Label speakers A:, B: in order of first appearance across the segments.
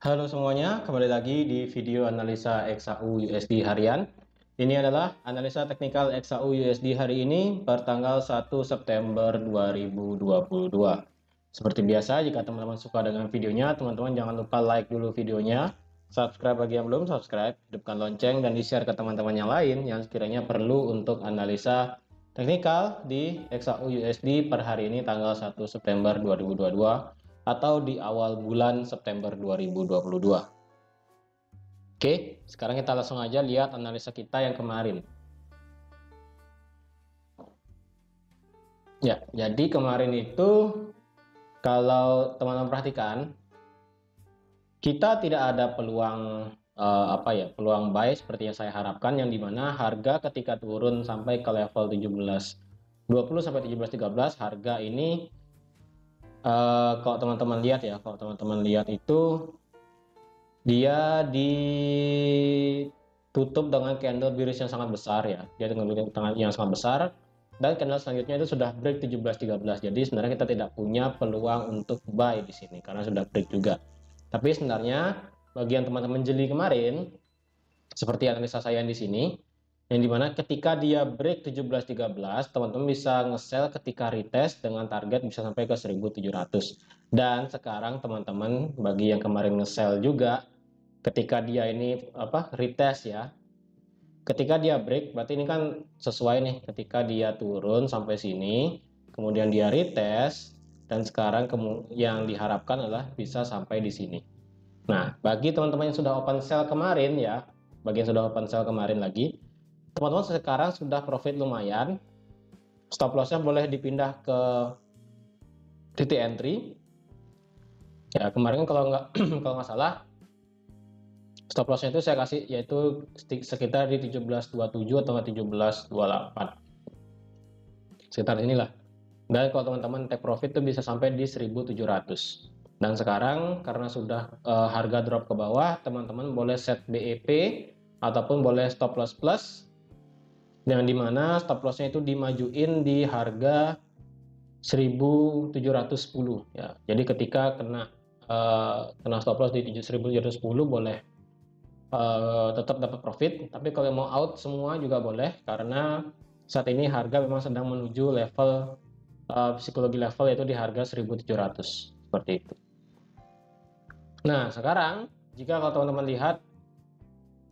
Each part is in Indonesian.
A: Halo semuanya, kembali lagi di video analisa XAU USD harian. Ini adalah analisa teknikal XAU USD hari ini bertanggal 1 September 2022. Seperti biasa, jika teman-teman suka dengan videonya, teman-teman jangan lupa like dulu videonya, subscribe bagi yang belum subscribe, hidupkan lonceng, dan di-share ke teman-teman yang lain yang sekiranya perlu untuk analisa teknikal di XAU USD per hari ini tanggal 1 September 2022 atau di awal bulan September 2022. Oke, sekarang kita langsung aja lihat analisa kita yang kemarin. Ya, jadi kemarin itu kalau teman-teman perhatikan, kita tidak ada peluang peluang buy seperti yang saya harapkan, yang dimana harga ketika turun sampai ke level 17.20 sampai 17.13, harga ini kalau teman-teman lihat ya, itu dia ditutup dengan candle bearish yang sangat besar ya. Dia dengan yang sangat besar, dan candle selanjutnya itu sudah break 17.13. Jadi sebenarnya kita tidak punya peluang untuk buy di sini karena sudah break juga. Tapi sebenarnya bagian teman-teman jeli kemarin, seperti analisa saya di sini, yang dimana ketika dia break 17.13, teman-teman bisa nge-sell ketika retest dengan target bisa sampai ke 1.700. Dan sekarang teman-teman bagi yang kemarin nge-sell juga, ketika dia ini retest ya, ketika dia break berarti ini kan sesuai nih, ketika dia turun sampai sini kemudian dia retest, dan sekarang yang diharapkan adalah bisa sampai di sini. Nah, bagi teman-teman yang sudah open sell kemarin ya, bagi yang sudah open sell kemarin lagi, teman-teman sekarang sudah profit lumayan. Stop lossnya boleh dipindah ke titik entry ya. Kemarin kalau nggak kalau nggak salah stop lossnya itu saya kasih yaitu sekitar di 17.27 atau 17.28, sekitar inilah. Dan kalau teman-teman take profit itu bisa sampai di 1.700. Dan sekarang karena sudah harga drop ke bawah, teman-teman boleh set BEP ataupun boleh stop loss plus, yang dimana stop lossnya itu dimajuin di harga 1.710 ya. Jadi ketika kena stop loss di 1.710 boleh tetap dapat profit, tapi kalau mau out semua juga boleh, karena saat ini harga memang sedang menuju level psikologi level, yaitu di harga 1.700 seperti itu. Nah, sekarang jika kalau teman-teman lihat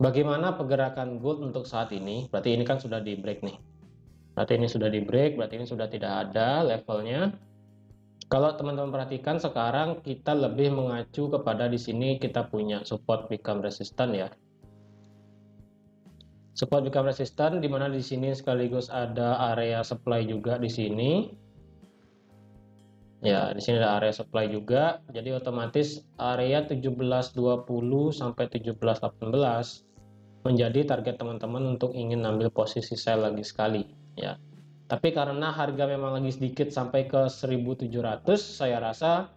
A: bagaimana pergerakan gold untuk saat ini, berarti ini kan sudah di break nih. Berarti ini sudah di break, berarti ini sudah tidak ada levelnya. Kalau teman-teman perhatikan sekarang kita lebih mengacu kepada di sini kita punya support become resistant ya. Support become resistant di mana di sini sekaligus ada area supply juga di sini. Ya, di sini ada area supply juga. Jadi otomatis area 17.20 sampai 17.18 menjadi target teman-teman untuk ingin ambil posisi sell lagi sekali ya. Tapi karena harga memang lagi sedikit sampai ke 1.700, saya rasa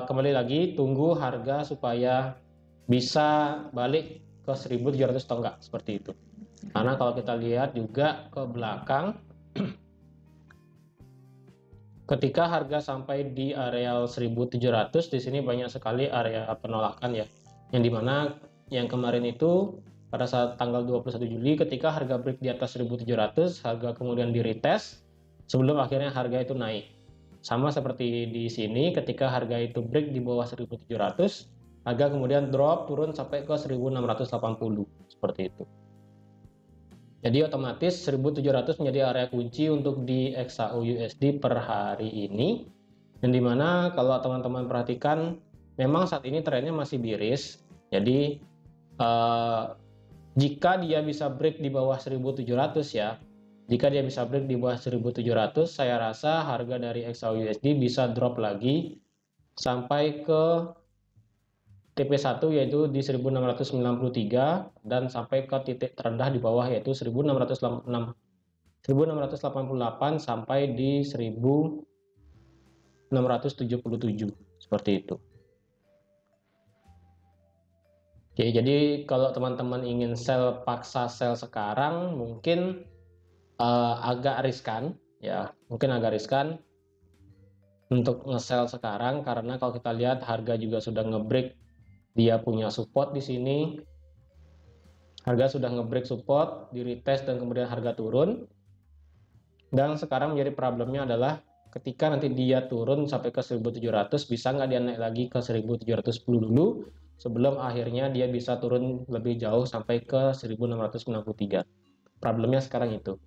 A: kembali lagi tunggu harga supaya bisa balik ke 1.700 atau enggak, seperti itu. Karena kalau kita lihat juga ke belakang, ketika harga sampai di area 1.700, di sini banyak sekali area penolakan ya, yang dimana yang kemarin itu pada saat tanggal 21 Juli ketika harga break di atas 1.700, harga kemudian di retest sebelum akhirnya harga itu naik. Sama seperti di sini, ketika harga itu break di bawah 1.700, harga kemudian drop turun sampai ke 1.680 seperti itu. Jadi otomatis 1.700 menjadi area kunci untuk di XAU USD per hari ini, yang dimana kalau teman-teman perhatikan memang saat ini trennya masih bearish. Jadi jika dia bisa break di bawah 1.700 ya, jika dia bisa break di bawah 1.700, saya rasa harga dari XAU USD bisa drop lagi sampai ke TP1 yaitu di 1693, dan sampai ke titik terendah di bawah yaitu 1688 sampai di 1677 seperti itu. Oke, jadi kalau teman-teman ingin paksa sell sekarang mungkin agak riskan ya, mungkin agak riskan untuk nge-sell sekarang, karena kalau kita lihat harga juga sudah nge-break dia punya support di sini, harga sudah nge-break support, di retest dan kemudian harga turun. Dan sekarang menjadi problemnya adalah ketika nanti dia turun sampai ke 1700, bisa nggak dia naik lagi ke 1710 dulu sebelum akhirnya dia bisa turun lebih jauh sampai ke 1693. Problemnya sekarang itu.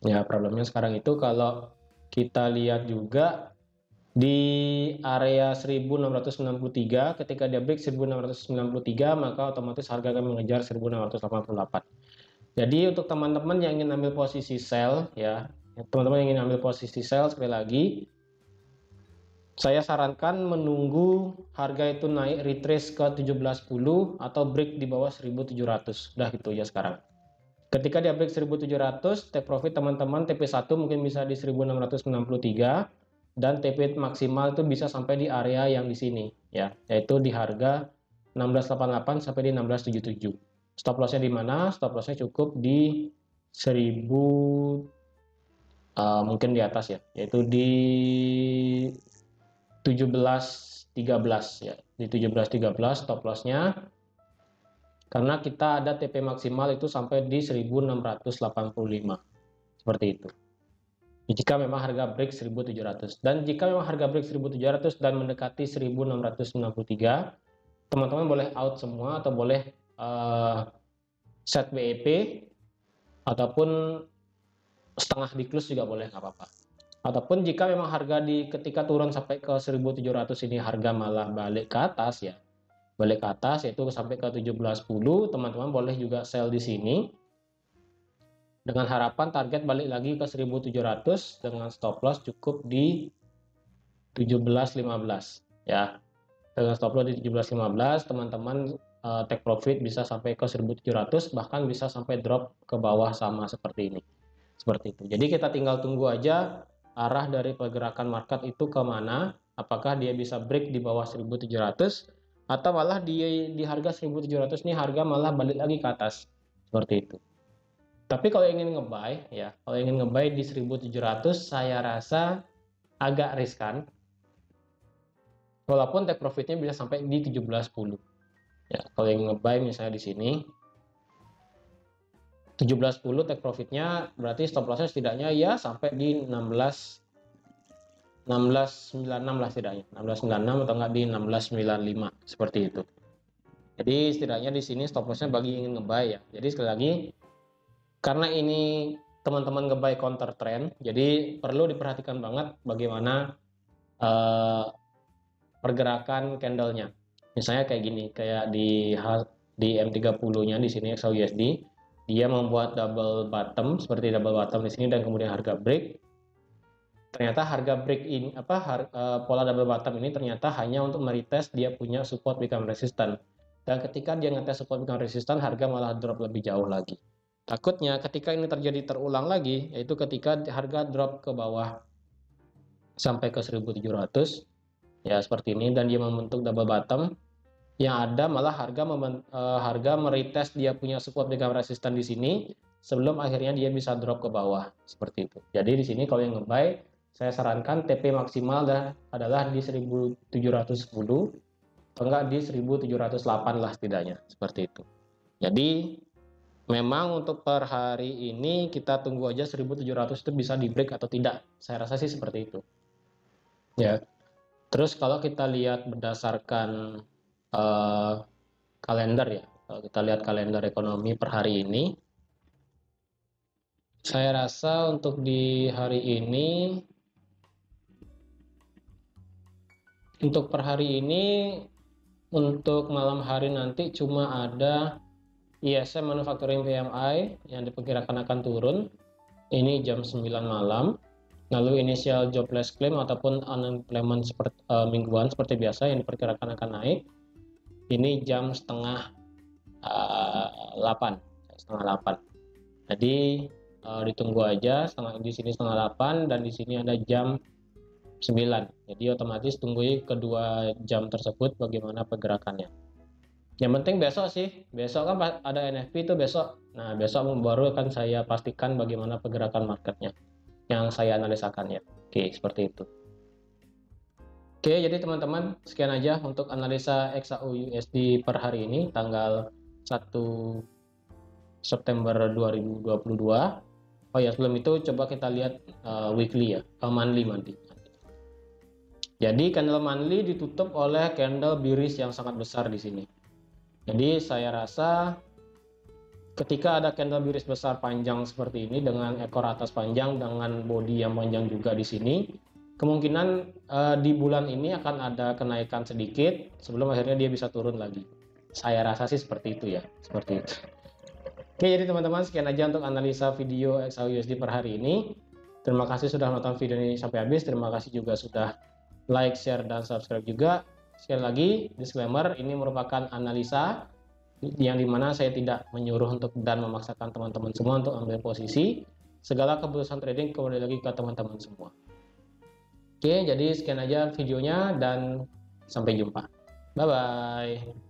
A: Ya, problemnya sekarang itu kalau kita lihat juga di area 1693, ketika dia break 1693, maka otomatis harga akan mengejar 1688. Jadi untuk teman-teman yang ingin ambil posisi sell, ya, teman-teman yang ingin ambil posisi sell, sekali lagi, saya sarankan menunggu harga itu naik retrace ke 1710 atau break di bawah 1700. Udah gitu ya sekarang. Ketika dia break 1700, take profit teman-teman TP1 mungkin bisa di 1693 dan TP maksimal itu bisa sampai di area yang di sini ya, yaitu di harga 1688 sampai di 1677. Stop lossnya di mana? Stop lossnya cukup di 1000, mungkin di atas ya, yaitu di 1713 ya, di 1713 stop lossnya, karena kita ada TP maksimal itu sampai di 1685 seperti itu. Jika memang harga break 1700, dan jika memang harga break 1700 dan mendekati 1693, teman-teman boleh out semua atau boleh set WEP ataupun setengah di close juga boleh, nggak apa-apa. Ataupun jika memang harga ketika turun sampai ke 1700 ini harga malah balik ke atas ya, balik ke atas yaitu sampai ke 1710, teman-teman boleh juga sell di sini dengan harapan target balik lagi ke 1700 dengan stop loss cukup di 1715 ya. Dengan stop loss di 1715, teman-teman take profit bisa sampai ke 1700, bahkan bisa sampai drop ke bawah sama seperti ini. Seperti itu. Jadi kita tinggal tunggu aja arah dari pergerakan market itu kemana, apakah dia bisa break di bawah 1700 atau malah di harga 1700 ini harga malah balik lagi ke atas seperti itu. Tapi kalau ingin ngebuy ya, kalau ingin ngebuy di 1700 saya rasa agak riskan, walaupun take profitnya bisa sampai di 1710 ya. Kalau ingin ngebuy misalnya di sini 1710 take profitnya, berarti stop lossnya setidaknya ya sampai di 1696 lah setidaknya, 1696 atau enggak di 1695 seperti itu. Jadi setidaknya di sini stop lossnya bagi ingin ngebuy ya. Jadi sekali lagi, karena ini teman-teman ngebuy counter trend, jadi perlu diperhatikan banget bagaimana pergerakan candlenya. Misalnya kayak gini, kayak di M30-nya di sini XAUUSD, dia membuat double bottom seperti double bottom di sini dan kemudian harga break. Ternyata harga break ini pola double bottom ini ternyata hanya untuk meretest dia punya support become resistant. Dan ketika dia ngetes support become resistant, harga malah drop lebih jauh lagi. Takutnya ketika ini terjadi terulang lagi, yaitu ketika harga drop ke bawah sampai ke 1700 ya seperti ini dan dia membentuk double bottom, yang ada malah harga meretest dia punya support become resistant di sini sebelum akhirnya dia bisa drop ke bawah seperti itu. Jadi di sini kalau yang ngebuy, saya sarankan TP maksimal adalah di 1710 atau enggak di 1708 lah setidaknya seperti itu. Jadi memang untuk per hari ini kita tunggu aja 1700 itu bisa di break atau tidak. Saya rasa sih seperti itu. Ya. Terus kalau kita lihat berdasarkan kalender ya, kalau kita lihat kalender ekonomi per hari ini, saya rasa untuk di hari ini, untuk per hari ini, untuk malam hari nanti cuma ada ISM Manufacturing PMI yang diperkirakan akan turun, ini jam 9 malam. Lalu initial jobless claim ataupun unemployment mingguan seperti biasa yang diperkirakan akan naik. Ini jam setengah 8. Jadi ditunggu aja, di sini setengah 8 dan di sini ada jam 9. Jadi otomatis tunggu kedua jam tersebut bagaimana pergerakannya. Yang penting besok sih, besok kan ada NFP itu besok. Nah besok baru akan saya pastikan bagaimana pergerakan marketnya yang saya analisakan ya. Oke, seperti itu. Oke, jadi teman-teman, sekian aja untuk analisa XAU USD per hari ini, tanggal 1 September 2022. Oh ya, sebelum itu coba kita lihat weekly ya, monthly. Jadi candle monthly ditutup oleh candle bearish yang sangat besar di sini. Jadi saya rasa ketika ada candle bearish besar panjang seperti ini dengan ekor atas panjang dengan body yang panjang juga di sini, kemungkinan di bulan ini akan ada kenaikan sedikit sebelum akhirnya dia bisa turun lagi. Saya rasa sih seperti itu ya, seperti itu. Oke, jadi teman-teman, sekian aja untuk analisa video XAUUSD per hari ini. Terima kasih sudah nonton video ini sampai habis. Terima kasih juga sudah like, share, dan subscribe juga. Sekali lagi, disclaimer, ini merupakan analisa yang dimana saya tidak menyuruh untuk dan memaksakan teman-teman semua untuk ambil posisi. Segala keputusan trading kembali lagi ke teman-teman semua. Oke, jadi sekian aja videonya dan sampai jumpa. Bye-bye.